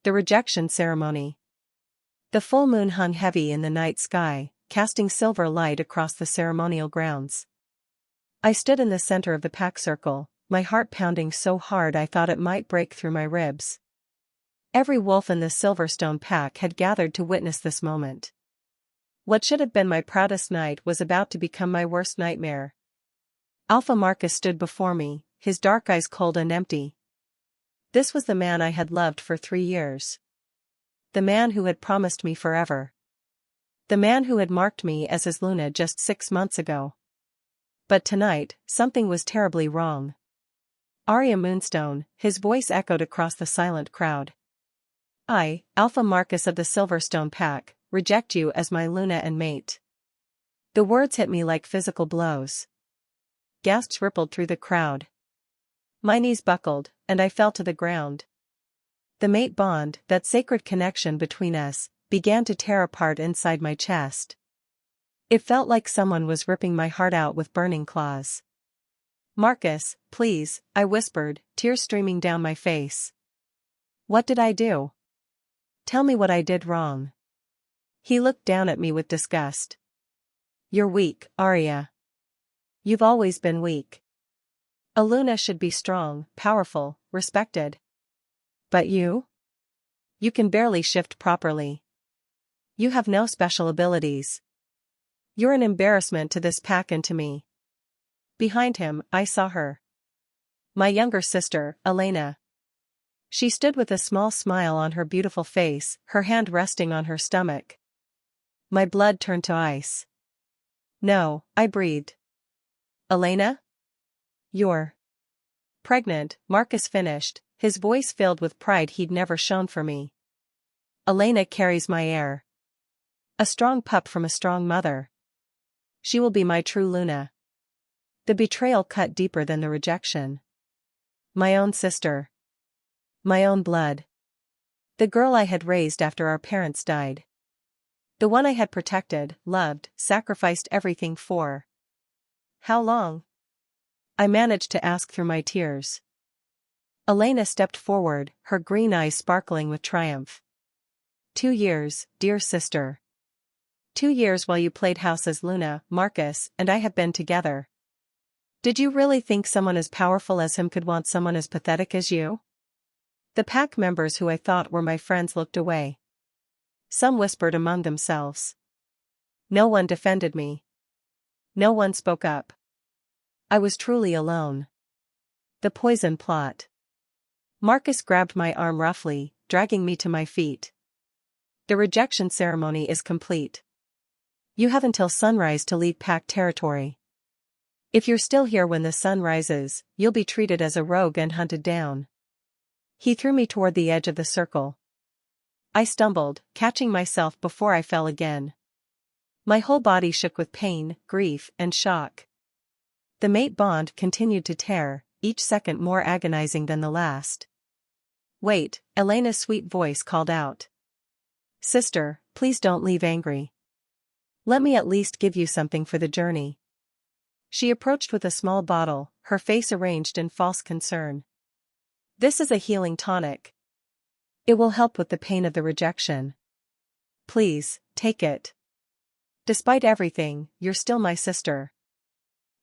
The rejection ceremony. The full moon hung heavy in the night sky, casting silver light across the ceremonial grounds. I stood in the center of the pack circle, my heart pounding so hard I thought it might break through my ribs. Every wolf in the Silverstone pack had gathered to witness this moment. What should have been my proudest night was about to become my worst nightmare. Alpha Marcus stood before me, his dark eyes cold and empty. This was the man I had loved for 3 years. The man who had promised me forever. The man who had marked me as his Luna just 6 months ago. But tonight, something was terribly wrong. Arya Moonstone, his voice echoed across the silent crowd. I, Alpha Marcus of the Silverstone pack, reject you as my Luna and mate. The words hit me like physical blows. Gasps rippled through the crowd. My knees buckled, and I fell to the ground. The mate bond, that sacred connection between us, began to tear apart inside my chest. It felt like someone was ripping my heart out with burning claws. Marcus, please, I whispered, tears streaming down my face. What did I do? Tell me what I did wrong. He looked down at me with disgust. You're weak, Arya. You've always been weak. A Luna should be strong, powerful, respected. But you? You can barely shift properly. You have no special abilities. You're an embarrassment to this pack and to me. Behind him, I saw her. My younger sister, Elena. She stood with a small smile on her beautiful face, her hand resting on her stomach. My blood turned to ice. No, I breathed. Elena? You're pregnant, Marcus finished, his voice filled with pride he'd never shown for me. Elena carries my heir. A strong pup from a strong mother. She will be my true Luna. The betrayal cut deeper than the rejection. My own sister. My own blood. The girl I had raised after our parents died. The one I had protected, loved, sacrificed everything for. How long? I managed to ask through my tears. Elena stepped forward, her green eyes sparkling with triumph. 2 years, dear sister. 2 years while you played house as Luna, Marcus, and I have been together. Did you really think someone as powerful as him could want someone as pathetic as you? The pack members who I thought were my friends looked away. Some whispered among themselves. No one defended me. No one spoke up. I was truly alone. The poison plot. Marcus grabbed my arm roughly, dragging me to my feet. The rejection ceremony is complete. You have until sunrise to leave pack territory. If you're still here when the sun rises, you'll be treated as a rogue and hunted down. He threw me toward the edge of the circle. I stumbled, catching myself before I fell again. My whole body shook with pain, grief, and shock. The mate bond continued to tear, each second more agonizing than the last. Wait, Elena's sweet voice called out. Sister, please don't leave angry. Let me at least give you something for the journey. She approached with a small bottle, her face arranged in false concern. This is a healing tonic. It will help with the pain of the rejection. Please, take it. Despite everything, you're still my sister.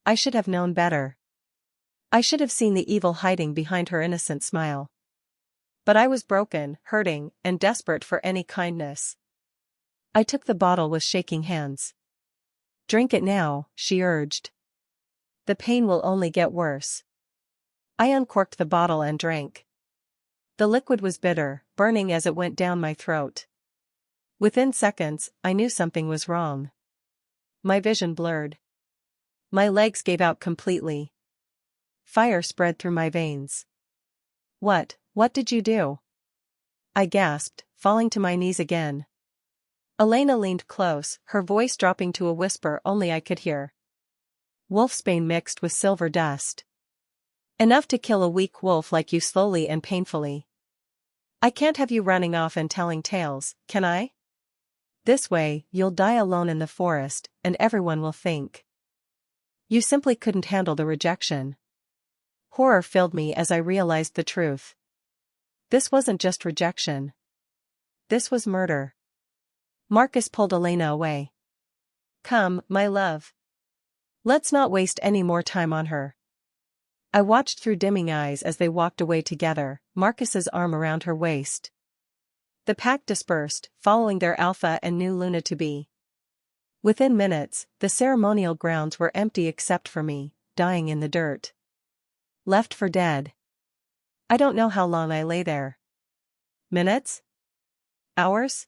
I should have known better. I should have seen the evil hiding behind her innocent smile. But I was broken, hurting, and desperate for any kindness. I took the bottle with shaking hands. Drink it now, she urged. The pain will only get worse. I uncorked the bottle and drank. The liquid was bitter, burning as it went down my throat. Within seconds, I knew something was wrong. My vision blurred. My legs gave out completely. Fire spread through my veins. What did you do? I gasped, falling to my knees again. Elena leaned close, her voice dropping to a whisper only I could hear. Wolfsbane mixed with silver dust. Enough to kill a weak wolf like you slowly and painfully. I can't have you running off and telling tales, can I? This way, you'll die alone in the forest, and everyone will think. You simply couldn't handle the rejection. Horror filled me as I realized the truth. This wasn't just rejection. this was murder. Marcus pulled Elena away. Come, my love. Let's not waste any more time on her. I watched through dimming eyes as they walked away together, Marcus's arm around her waist. The pack dispersed, following their alpha and new Luna-to-be. Within minutes, the ceremonial grounds were empty except for me, dying in the dirt. Left for dead. I don't know how long I lay there. Minutes? Hours?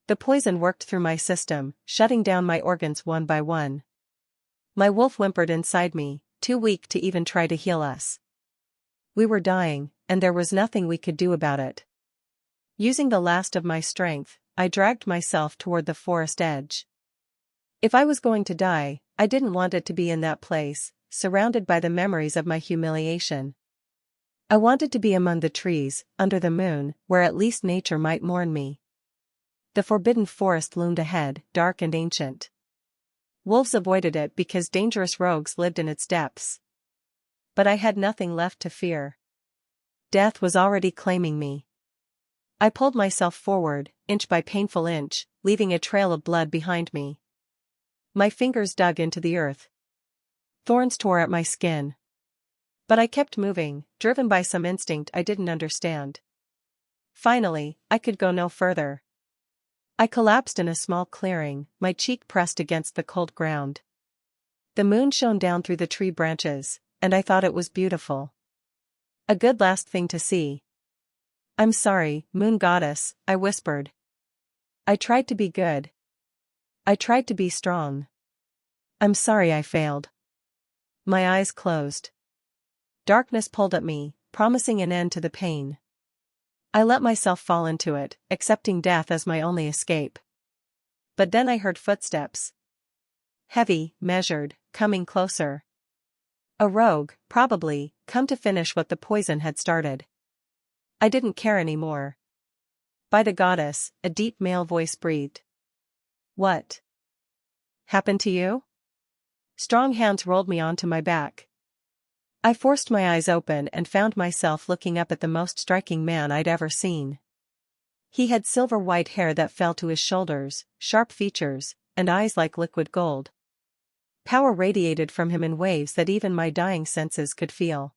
The poison worked through my system, shutting down my organs one by one. My wolf whimpered inside me, too weak to even try to heal us. We were dying, and there was nothing we could do about it. Using the last of my strength, I dragged myself toward the forest edge. If I was going to die, I didn't want it to be in that place, surrounded by the memories of my humiliation. I wanted to be among the trees, under the moon, where at least nature might mourn me. The forbidden forest loomed ahead, dark and ancient. Wolves avoided it because dangerous rogues lived in its depths. But I had nothing left to fear. Death was already claiming me. I pulled myself forward, inch by painful inch, leaving a trail of blood behind me. My fingers dug into the earth. Thorns tore at my skin. But I kept moving, driven by some instinct I didn't understand. Finally, I could go no further. I collapsed in a small clearing, my cheek pressed against the cold ground. The moon shone down through the tree branches, and I thought it was beautiful. A good last thing to see. I'm sorry, moon goddess, I whispered. I tried to be good. I tried to be strong. I'm sorry I failed. My eyes closed. Darkness pulled at me, promising an end to the pain. I let myself fall into it, accepting death as my only escape. But then I heard footsteps. Heavy, measured, coming closer. A rogue, probably, come to finish what the poison had started. I didn't care anymore. By the goddess, a deep male voice breathed. What happened to you? Strong hands rolled me onto my back. I forced my eyes open and found myself looking up at the most striking man I'd ever seen. He had silver-white hair that fell to his shoulders, sharp features, and eyes like liquid gold. Power radiated from him in waves that even my dying senses could feel.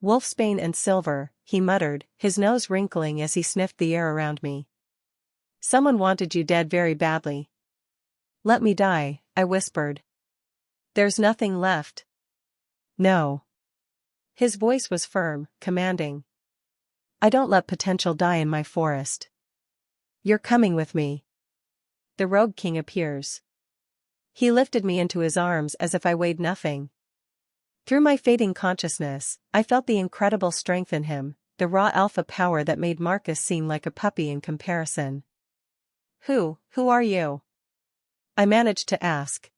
Wolfsbane and silver, he muttered, his nose wrinkling as he sniffed the air around me. Someone wanted you dead very badly. Let me die, I whispered. There's nothing left. No. His voice was firm, commanding. I don't let potential die in my forest. You're coming with me. The Rogue King appears. He lifted me into his arms as if I weighed nothing. Through my fading consciousness, I felt the incredible strength in him, the raw alpha power that made Marcus seem like a puppy in comparison. Who are you? I managed to ask.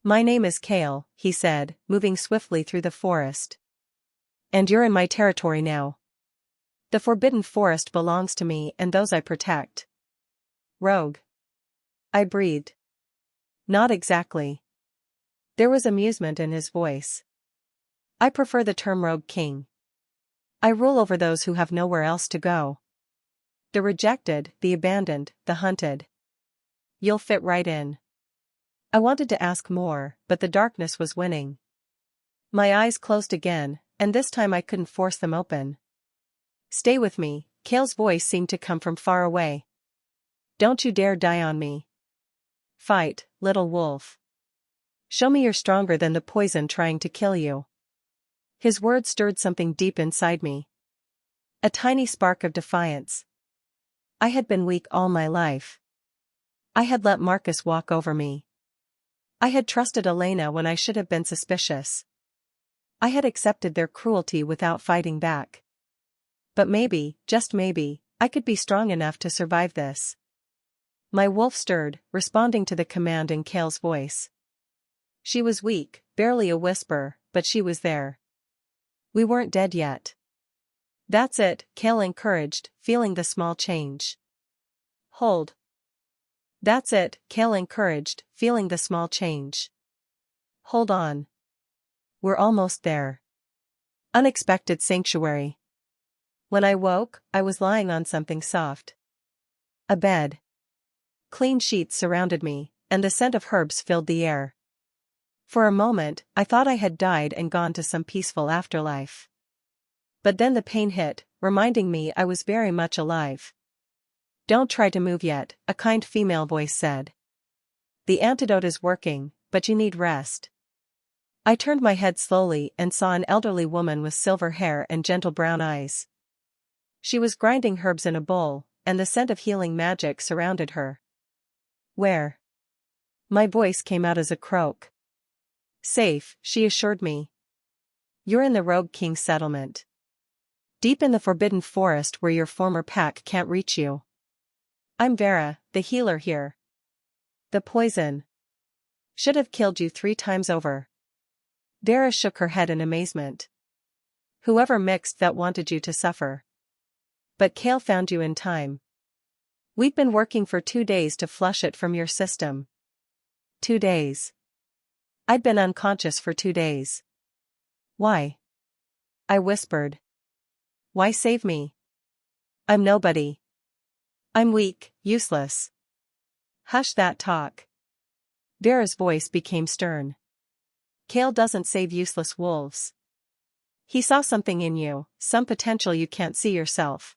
My name is Kale, he said, moving swiftly through the forest. And you're in my territory now. The forbidden forest belongs to me and those I protect. Rogue. I breathed. Not exactly. There was amusement in his voice. I prefer the term Rogue King. I rule over those who have nowhere else to go. The rejected, the abandoned, the hunted. You'll fit right in. I wanted to ask more, but the darkness was winning. My eyes closed again, and this time I couldn't force them open. Stay with me, Kale's voice seemed to come from far away. Don't you dare die on me. Fight, little wolf. Show me you're stronger than the poison trying to kill you. His words stirred something deep inside me. A tiny spark of defiance. I had been weak all my life. I had let Marcus walk over me. I had trusted Elena when I should have been suspicious. I had accepted their cruelty without fighting back. But maybe, just maybe, I could be strong enough to survive this. My wolf stirred, responding to the command in Kale's voice. She was weak, barely a whisper, but she was there. We weren't dead yet. That's it, Kale encouraged, feeling the small change. Hold. That's it, Kale encouraged, feeling the small change. Hold on. We're almost there. Unexpected sanctuary. When I woke, I was lying on something soft. A bed. Clean sheets surrounded me, and the scent of herbs filled the air. For a moment, I thought I had died and gone to some peaceful afterlife. But then the pain hit, reminding me I was very much alive. "Don't try to move yet," a kind female voice said. "The antidote is working, but you need rest." I turned my head slowly and saw an elderly woman with silver hair and gentle brown eyes. She was grinding herbs in a bowl, and the scent of healing magic surrounded her. "Where?" My voice came out as a croak. "Safe," she assured me. "You're in the Rogue King's settlement. Deep in the forbidden forest where your former pack can't reach you. I'm Vera, the healer here. The poison should have killed you 3 times over." Vera shook her head in amazement. "Whoever mixed that wanted you to suffer. But Kale found you in time. We've been working for 2 days to flush it from your system." 2 days. I'd been unconscious for 2 days. "Why?" I whispered. "Why save me? I'm nobody. I'm weak, useless." "Hush that talk." Vera's voice became stern. "Kale doesn't save useless wolves. He saw something in you, some potential you can't see yourself.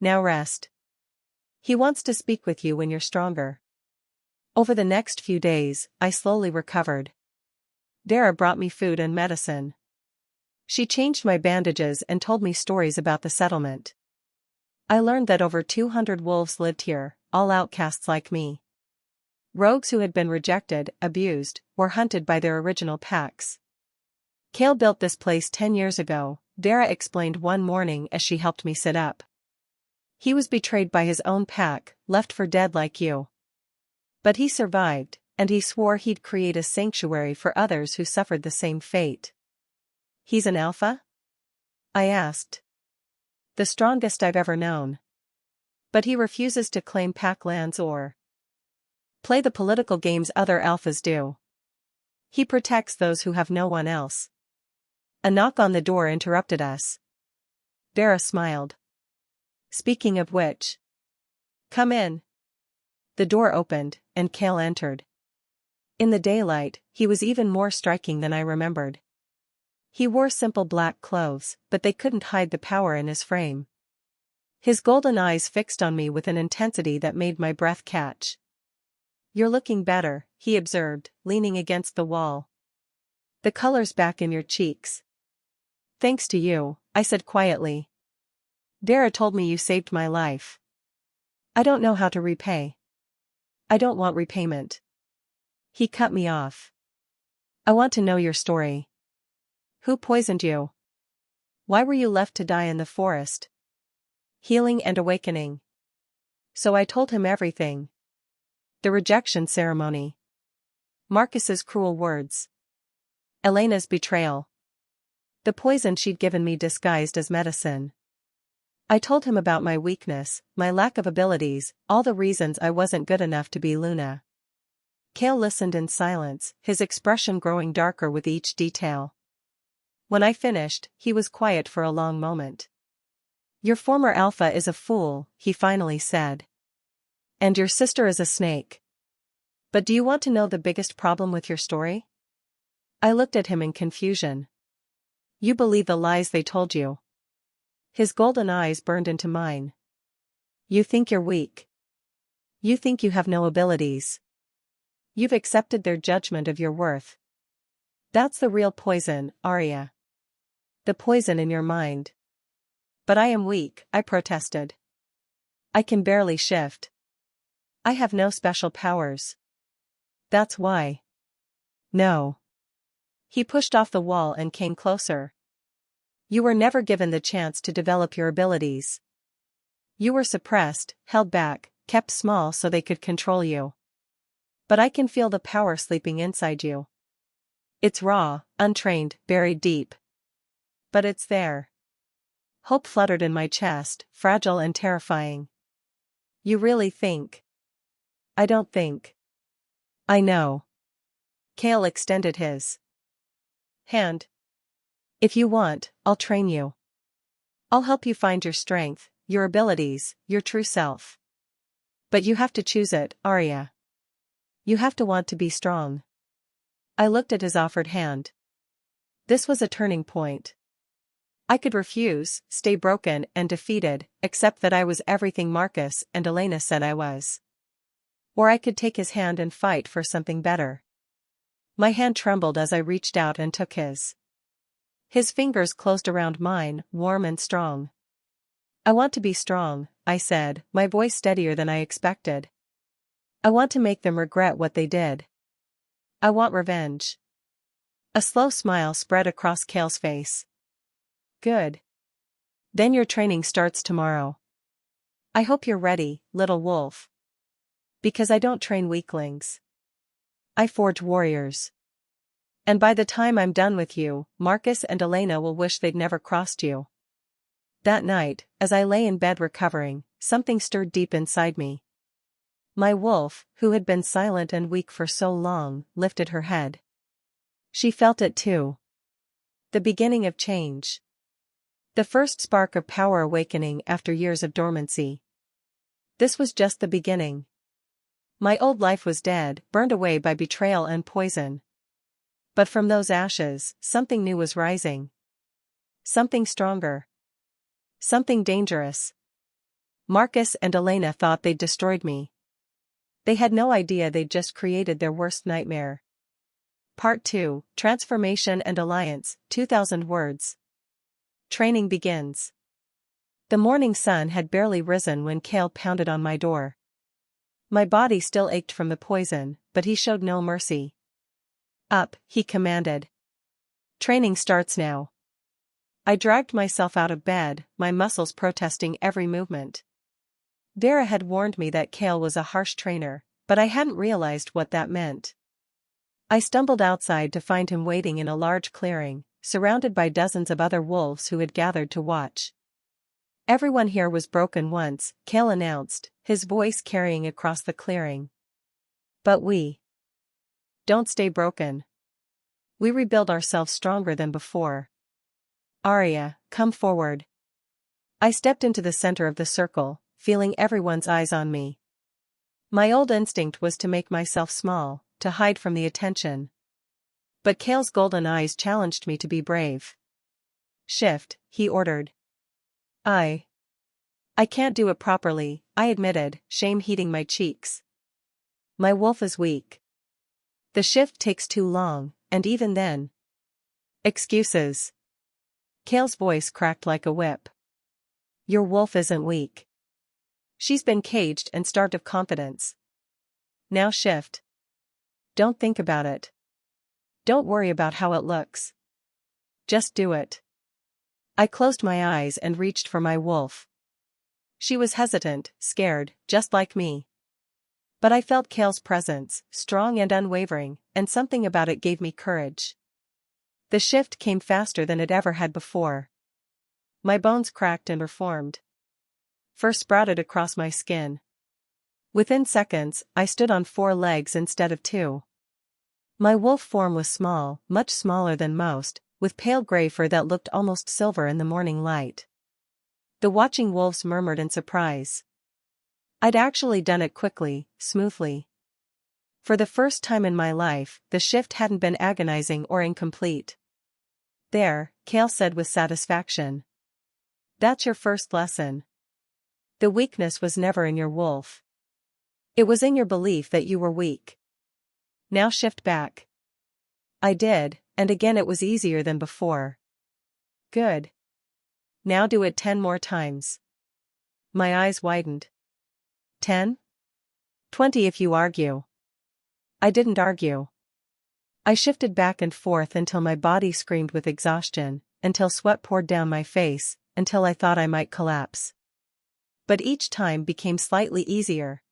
Now rest. He wants to speak with you when you're stronger." Over the next few days, I slowly recovered. Vera brought me food and medicine. She changed my bandages and told me stories about the settlement. I learned that over 200 wolves lived here, all outcasts like me. Rogues who had been rejected, abused, or hunted by their original packs. "Kale built this place 10 years ago," Vera explained one morning as she helped me sit up. "He was betrayed by his own pack, left for dead like you. But he survived, and he swore he'd create a sanctuary for others who suffered the same fate." "He's an alpha?" I asked. "The strongest I've ever known. But he refuses to claim pack lands or play the political games other alphas do. He protects those who have no one else." A knock on the door interrupted us. Vera smiled. "Speaking of which, come in." The door opened, and Kale entered. In the daylight, he was even more striking than I remembered. He wore simple black clothes, but they couldn't hide the power in his frame. His golden eyes fixed on me with an intensity that made my breath catch. "You're looking better," he observed, leaning against the wall. "The color's back in your cheeks." "Thanks to you," I said quietly. "Vera told me you saved my life. I don't know how to repay." "I don't want repayment." He cut me off. "I want to know your story. Who poisoned you? Why were you left to die in the forest?" "Healing and awakening." So I told him everything. The rejection ceremony. Marcus's cruel words. Elena's betrayal. The poison she'd given me disguised as medicine. I told him about my weakness, my lack of abilities, all the reasons I wasn't good enough to be Luna. Kale listened in silence, his expression growing darker with each detail. When I finished, he was quiet for a long moment. "Your former alpha is a fool," he finally said. "And your sister is a snake. But do you want to know the biggest problem with your story?" I looked at him in confusion. "You believe the lies they told you." His golden eyes burned into mine. "You think you're weak. You think you have no abilities. You've accepted their judgment of your worth. That's the real poison, Arya. The poison in your mind." "But I am weak," I protested. "I can barely shift. I have no special powers." "That's why." "No." He pushed off the wall and came closer. "You were never given the chance to develop your abilities. You were suppressed, held back, kept small so they could control you. But I can feel the power sleeping inside you. It's raw, untrained, buried deep. But it's there." Hope fluttered in my chest, fragile and terrifying. "You really think?" "I don't think. I know." Kale extended his hand. "If you want, I'll train you. I'll help you find your strength, your abilities, your true self." But you have to choose it, Arya. You have to want to be strong. I looked at his offered hand. This was a turning point. I could refuse, stay broken and defeated, accept that I was everything Marcus and Elena said I was. Or I could take his hand and fight for something better. My hand trembled as I reached out and took his. His fingers closed around mine, warm and strong. I want to be strong, I said, my voice steadier than I expected. I want to make them regret what they did. I want revenge. A slow smile spread across Cale's face. Good. Then your training starts tomorrow. I hope you're ready, little wolf. Because I don't train weaklings. I forge warriors. And by the time I'm done with you, Marcus and Elena will wish they'd never crossed you. That night, as I lay in bed recovering, something stirred deep inside me. My wolf, who had been silent and weak for so long, lifted her head. She felt it too. The beginning of change. The first spark of power awakening after years of dormancy. This was just the beginning. My old life was dead, burned away by betrayal and poison. But from those ashes, something new was rising. Something stronger. Something dangerous. Marcus and Elena thought they'd destroyed me. They had no idea they'd just created their worst nightmare. Part 2, Transformation and Alliance, 2,000 words. Training begins. The morning sun had barely risen when Cale pounded on my door. My body still ached from the poison, but he showed no mercy. Up, he commanded. Training starts now. I dragged myself out of bed, my muscles protesting every movement. Vera had warned me that Cale was a harsh trainer, but I hadn't realized what that meant. I stumbled outside to find him waiting in a large clearing, surrounded by dozens of other wolves who had gathered to watch. Everyone here was broken once, Cale announced, his voice carrying across the clearing. But we don't stay broken. We rebuild ourselves stronger than before. Arya, come forward. I stepped into the center of the circle, feeling everyone's eyes on me. My old instinct was to make myself small, to hide from the attention. But Cale's golden eyes challenged me to be brave. Shift, he ordered. I can't do it properly, I admitted, shame heating my cheeks. My wolf is weak. The shift takes too long, and even then. Excuses. Cale's voice cracked like a whip. Your wolf isn't weak. She's been caged and starved of confidence. Now shift. Don't think about it. Don't worry about how it looks. Just do it. I closed my eyes and reached for my wolf. She was hesitant, scared, just like me. But I felt Cale's presence, strong and unwavering, and something about it gave me courage. The shift came faster than it ever had before. My bones cracked and reformed. Fur sprouted across my skin. Within seconds, I stood on 4 legs instead of 2. My wolf form was small, much smaller than most, with pale gray fur that looked almost silver in the morning light. The watching wolves murmured in surprise. I'd actually done it quickly, smoothly. For the first time in my life, the shift hadn't been agonizing or incomplete. There, Cale said with satisfaction. That's your first lesson. The weakness was never in your wolf. It was in your belief that you were weak. Now shift back. I did, and again it was easier than before. Good. Now do it 10 more times. My eyes widened. 10? 20 if you argue. I didn't argue. I shifted back and forth until my body screamed with exhaustion, until sweat poured down my face, until I thought I might collapse. But each time became slightly easier.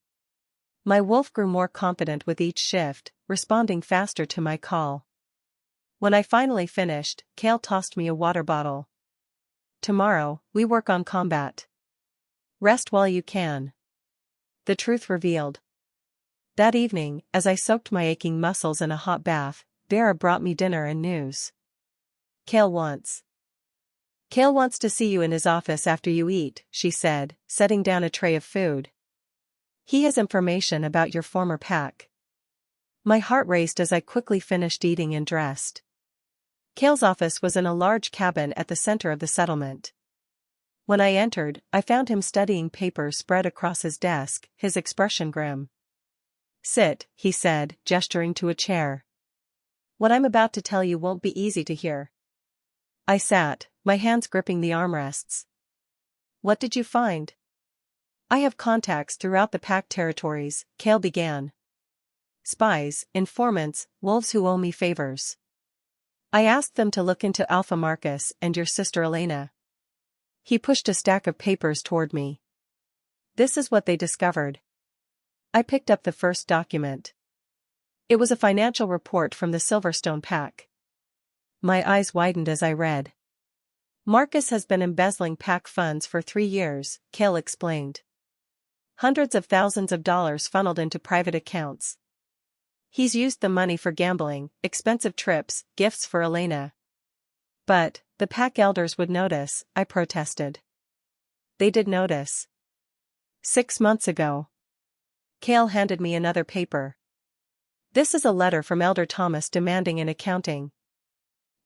My wolf grew more confident with each shift, responding faster to my call. When I finally finished, Cale tossed me a water bottle. Tomorrow, we work on combat. Rest while you can. The truth revealed. That evening, as I soaked my aching muscles in a hot bath, Vera brought me dinner and news. Cale wants to see you in his office after you eat, she said, setting down a tray of food. He has information about your former pack. My heart raced as I quickly finished eating and dressed. Kale's office was in a large cabin at the center of the settlement. When I entered, I found him studying papers spread across his desk, his expression grim. "Sit," he said, gesturing to a chair. "What I'm about to tell you won't be easy to hear." I sat, my hands gripping the armrests. "What did you find?" "I have contacts throughout the pack territories," Kale began. "Spies, informants, wolves who owe me favors. I asked them to look into Alpha Marcus and your sister Elena." He pushed a stack of papers toward me. "This is what they discovered." I picked up the first document. It was a financial report from the Silverstone pack. My eyes widened as I read. "Marcus has been embezzling pack funds for 3 years," Kale explained. "Hundreds of thousands of dollars funneled into private accounts. He's used the money for gambling, expensive trips, gifts for Elena." "But, the pack elders would notice," I protested. "They did notice. 6 months ago." Kale handed me another paper. "This is a letter from Elder Thomas demanding an accounting.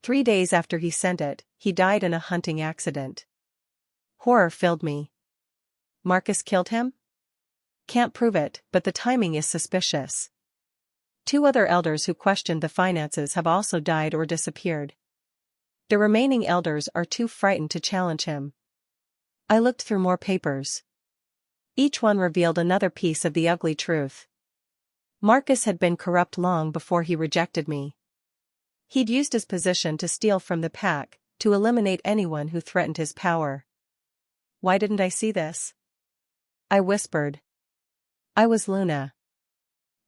3 days after he sent it, he died in a hunting accident." Horror filled me. "Marcus killed him?" "Can't prove it, but the timing is suspicious. 2 other elders who questioned the finances have also died or disappeared. The remaining elders are too frightened to challenge him." I looked through more papers. Each one revealed another piece of the ugly truth. Marcus had been corrupt long before he rejected me. He'd used his position to steal from the pack, to eliminate anyone who threatened his power. Why didn't I see this? I whispered. I was Luna.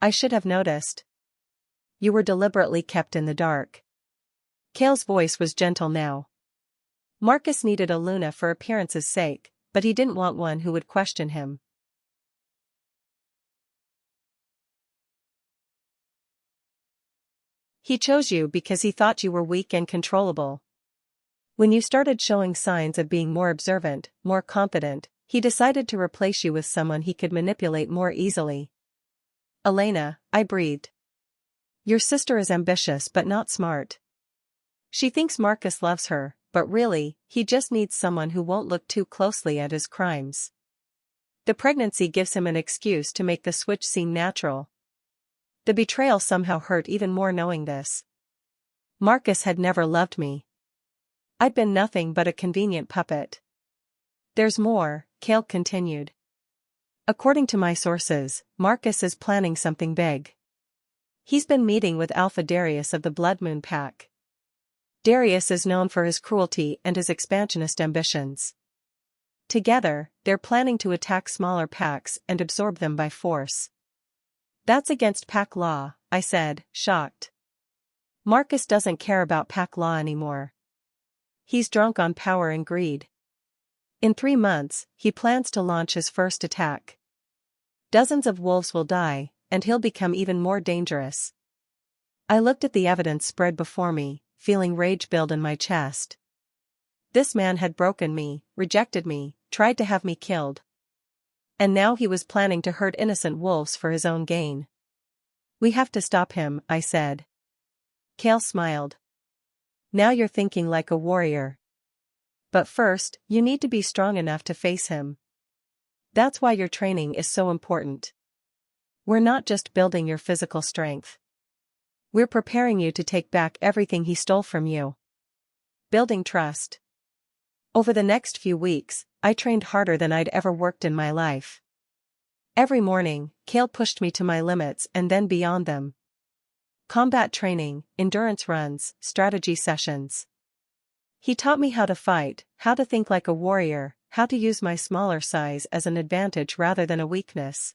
I should have noticed. You were deliberately kept in the dark. Kale's voice was gentle now. Marcus needed a Luna for appearance's sake, but he didn't want one who would question him. He chose you because he thought you were weak and controllable. When you started showing signs of being more observant, more confident, he decided to replace you with someone he could manipulate more easily. Elena, I breathed. Your sister is ambitious but not smart. She thinks Marcus loves her, but really, he just needs someone who won't look too closely at his crimes. The pregnancy gives him an excuse to make the switch seem natural. The betrayal somehow hurt even more knowing this. Marcus had never loved me. I'd been nothing but a convenient puppet. There's more, Kale continued. According to my sources, Marcus is planning something big. He's been meeting with Alpha Darius of the Blood Moon Pack. Darius is known for his cruelty and his expansionist ambitions. Together, they're planning to attack smaller packs and absorb them by force. That's against pack law, I said, shocked. Marcus doesn't care about pack law anymore. He's drunk on power and greed. In 3 months, he plans to launch his first attack. Dozens of wolves will die, and he'll become even more dangerous. I looked at the evidence spread before me, feeling rage build in my chest. This man had broken me, rejected me, tried to have me killed. And now he was planning to hurt innocent wolves for his own gain. We have to stop him, I said. Kale smiled. Now you're thinking like a warrior. But first, you need to be strong enough to face him. That's why your training is so important. We're not just building your physical strength. We're preparing you to take back everything he stole from you. Building trust. Over the next few weeks, I trained harder than I'd ever worked in my life. Every morning, Kale pushed me to my limits and then beyond them. Combat training, endurance runs, strategy sessions. He taught me how to fight, how to think like a warrior, how to use my smaller size as an advantage rather than a weakness.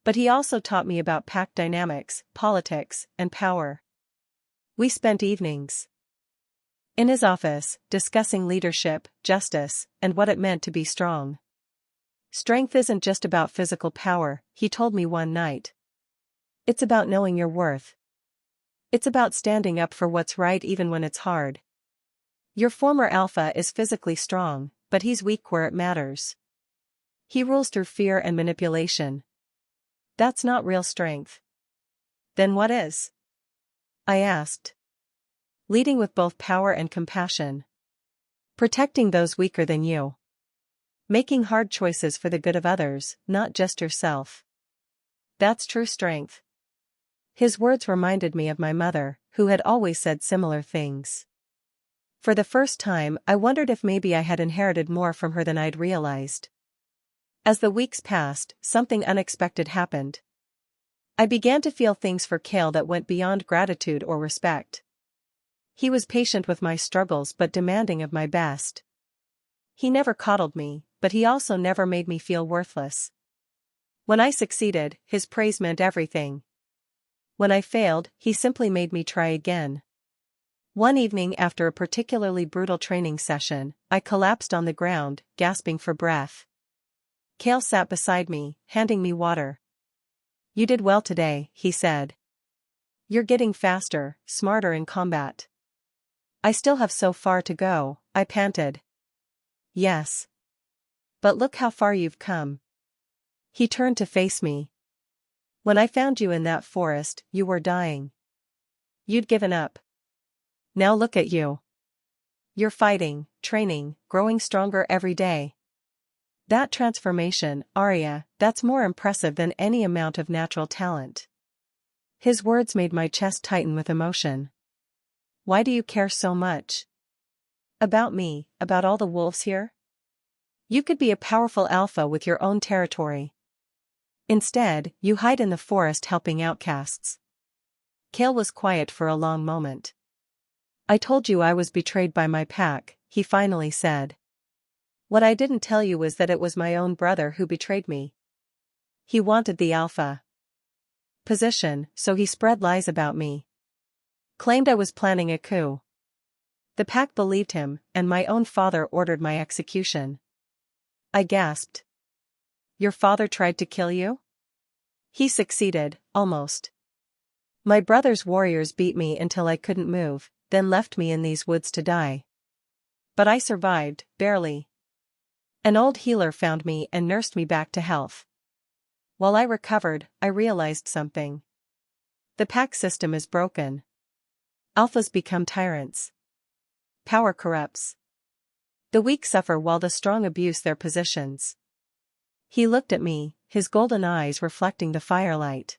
But he also taught me about pack dynamics, politics, and power. We spent evenings in his office, discussing leadership, justice, and what it meant to be strong. Strength isn't just about physical power, he told me one night. It's about knowing your worth. It's about standing up for what's right even when it's hard. Your former alpha is physically strong, but he's weak where it matters. He rules through fear and manipulation. That's not real strength. Then what is? I asked. Leading with both power and compassion. Protecting those weaker than you. Making hard choices for the good of others, not just yourself. That's true strength. His words reminded me of my mother, who had always said similar things. For the first time, I wondered if maybe I had inherited more from her than I'd realized. As the weeks passed, something unexpected happened. I began to feel things for Cale that went beyond gratitude or respect. He was patient with my struggles but demanding of my best. He never coddled me, but he also never made me feel worthless. When I succeeded, his praise meant everything. When I failed, he simply made me try again. One evening after a particularly brutal training session, I collapsed on the ground, gasping for breath. Cale sat beside me, handing me water. "You did well today," he said. "You're getting faster, smarter in combat." "I still have so far to go," I panted. "Yes. But look how far you've come." He turned to face me. "When I found you in that forest, you were dying. You'd given up. Now look at you. You're fighting, training, growing stronger every day. That transformation, Arya, that's more impressive than any amount of natural talent." His words made my chest tighten with emotion. "Why do you care so much? About me, about all the wolves here? You could be a powerful alpha with your own territory. Instead, you hide in the forest helping outcasts." Cale was quiet for a long moment. "I told you I was betrayed by my pack," he finally said. "What I didn't tell you was that it was my own brother who betrayed me. He wanted the alpha position, so he spread lies about me. Claimed I was planning a coup. The pack believed him, and my own father ordered my execution." I gasped. "Your father tried to kill you?" "He succeeded, almost. My brother's warriors beat me until I couldn't move, then left me in these woods to die. But I survived, barely. An old healer found me and nursed me back to health. While I recovered, I realized something. The pack system is broken. Alphas become tyrants. Power corrupts. The weak suffer while the strong abuse their positions." He looked at me, his golden eyes reflecting the firelight.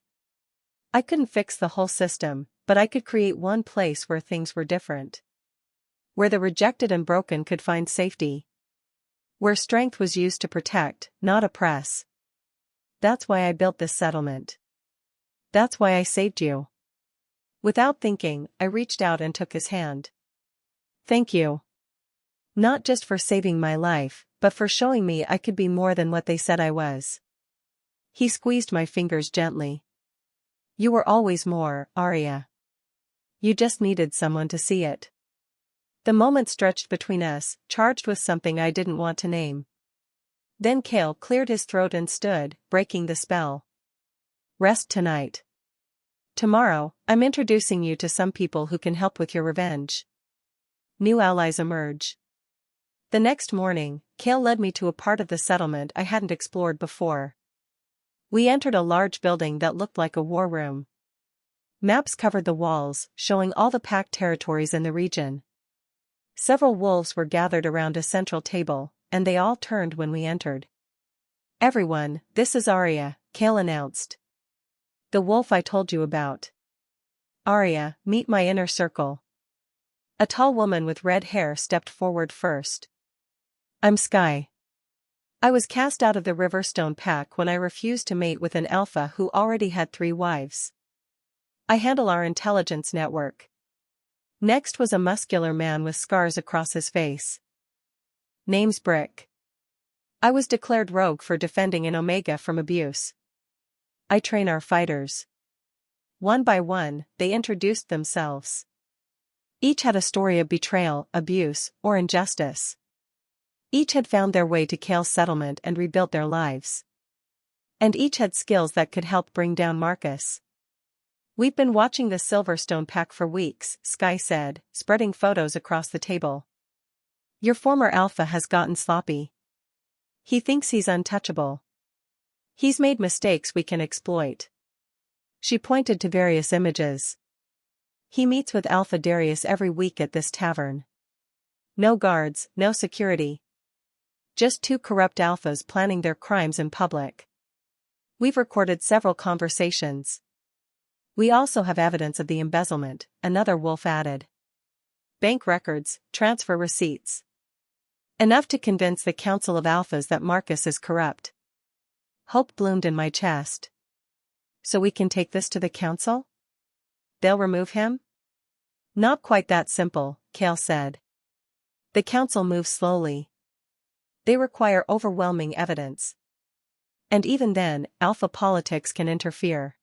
"I couldn't fix the whole system, but I could create one place where things were different. Where the rejected and broken could find safety. Where strength was used to protect, not oppress. That's why I built this settlement. That's why I saved you." Without thinking, I reached out and took his hand. "Thank you. Not just for saving my life, but for showing me I could be more than what they said I was." He squeezed my fingers gently. "You were always more, Arya. You just needed someone to see it." The moment stretched between us, charged with something I didn't want to name. Then Cale cleared his throat and stood, breaking the spell. "Rest tonight. Tomorrow, I'm introducing you to some people who can help with your revenge. New allies emerge." The next morning, Cale led me to a part of the settlement I hadn't explored before. We entered a large building that looked like a war room. Maps covered the walls, showing all the pack territories in the region. Several wolves were gathered around a central table, and they all turned when we entered. "Everyone, this is Arya," Cale announced. "The wolf I told you about. Arya, meet my inner circle." A tall woman with red hair stepped forward first. "I'm Sky. I was cast out of the Riverstone pack when I refused to mate with an alpha who already had 3 wives. I handle our intelligence network." Next was a muscular man with scars across his face. "Name's Brick. I was declared rogue for defending an Omega from abuse. I train our fighters." One by one, they introduced themselves. Each had a story of betrayal, abuse, or injustice. Each had found their way to Cale's settlement and rebuilt their lives. And each had skills that could help bring down Marcus. "We've been watching the Silverstone pack for weeks," Sky said, spreading photos across the table. "Your former alpha has gotten sloppy. He thinks he's untouchable. He's made mistakes we can exploit. She pointed to various images. He meets with Alpha Darius every week at this tavern. No guards, no security. Just two corrupt alphas planning their crimes in public. We've recorded several conversations. We also have evidence of the embezzlement, another wolf added. Bank records, transfer receipts. Enough to convince the Council of Alphas that Marcus is corrupt. Hope bloomed in my chest. So we can take this to the council? They'll remove him? Not quite that simple, Kale said. The council moves slowly. They require overwhelming evidence. And even then, alpha politics can interfere.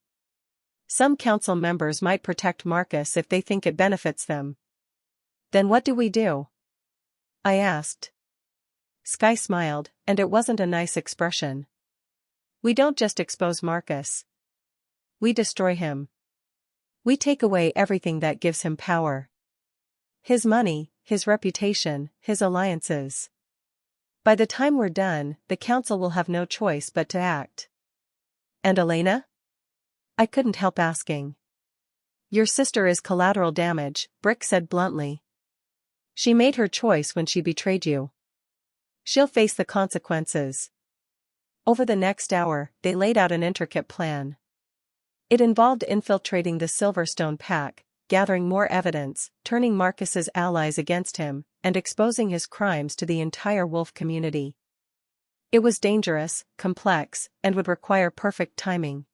Some council members might protect Marcus if they think it benefits them. Then what do we do? I asked. Sky smiled, and it wasn't a nice expression. We don't just expose Marcus. We destroy him. We take away everything that gives him power. His money, his reputation, his alliances. By the time we're done, the council will have no choice but to act. And Elena? I couldn't help asking. Your sister is collateral damage, Brick said bluntly. She made her choice when she betrayed you. She'll face the consequences. Over the next hour, they laid out an intricate plan. It involved infiltrating the Silverstone pack, gathering more evidence, turning Marcus's allies against him, and exposing his crimes to the entire wolf community. It was dangerous, complex, and would require perfect timing.